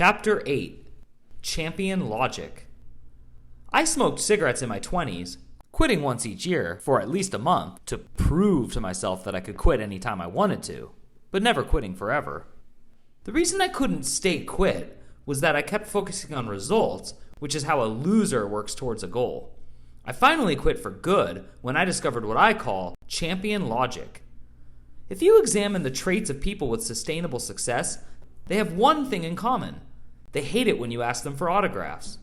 Chapter 8. Champion Logic. I smoked cigarettes in my 20s, quitting once each year for at least a month to prove to myself that I could quit anytime I wanted to, but never quitting forever. The reason I couldn't stay quit was that I kept focusing on results, which is how a loser works towards a goal. I finally quit for good when I discovered what I call champion logic. If you examine the traits of people with sustainable success, they have one thing in common. They hate it when you ask them for autographs.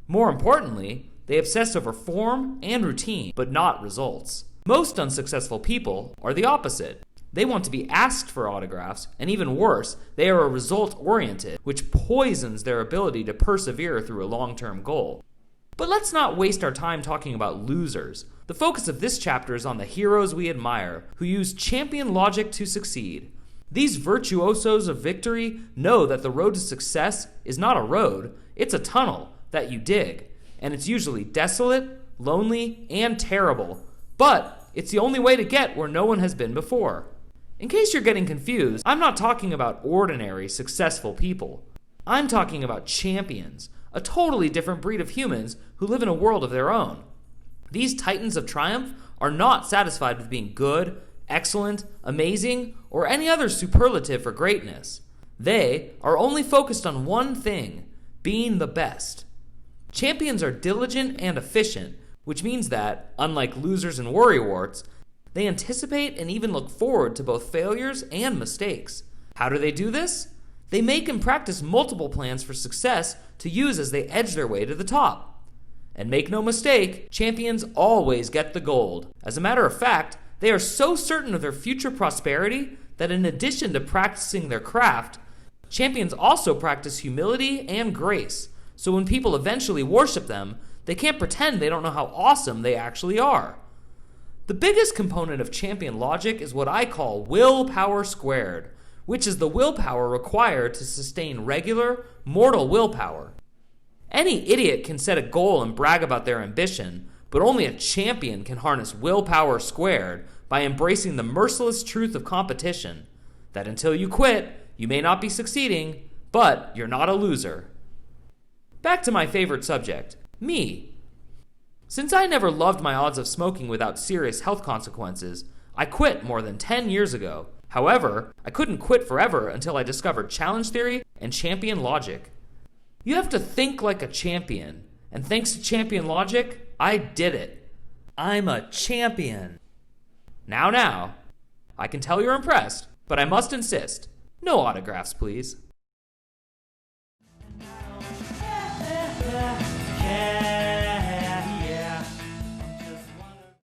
More importantly, they obsess over form and routine, but not results. Most unsuccessful people are the opposite. They want to be asked for autographs, and even worse, they are result-oriented, which poisons their ability to persevere through a long-term goal. But let's not waste our time talking about losers. The focus of this chapter is on the heroes we admire, who use champion logic to succeed. These virtuosos of victory know that the road to success is not a road, it's a tunnel that you dig. And it's usually desolate, lonely, and terrible. But it's the only way to get where no one has been before. In case you're getting confused, I'm not talking about ordinary, successful people. I'm talking about champions, a totally different breed of humans who live in a world of their own. These titans of triumph are not satisfied with being good, excellent, amazing, or any other superlative for greatness. They are only focused on one thing, being the best. Champions are diligent and efficient, which means that, unlike losers and worrywarts, they anticipate and even look forward to both failures and mistakes. How do they do this? They make and practice multiple plans for success to use as they edge their way to the top. And make no mistake, champions always get the gold. As a matter of fact, they are so certain of their future prosperity that in addition to practicing their craft, champions also practice humility and grace. So when people eventually worship them, they can't pretend they don't know how awesome they actually are. The biggest component of champion logic is what I call willpower squared, which is the willpower required to sustain regular, mortal willpower. Any idiot can set a goal and brag about their ambition, but only a champion can harness willpower squared by embracing the merciless truth of competition, that until you quit, you may not be succeeding, but you're not a loser. Back to my favorite subject, me. Since I never loved my odds of smoking without serious health consequences, I quit more than 10 years ago. However, I couldn't quit forever until I discovered challenge theory and champion logic. You have to think like a champion, and thanks to champion logic, I did it. I'm a champion. Now, I can tell you're impressed, but I must insist, no autographs, please.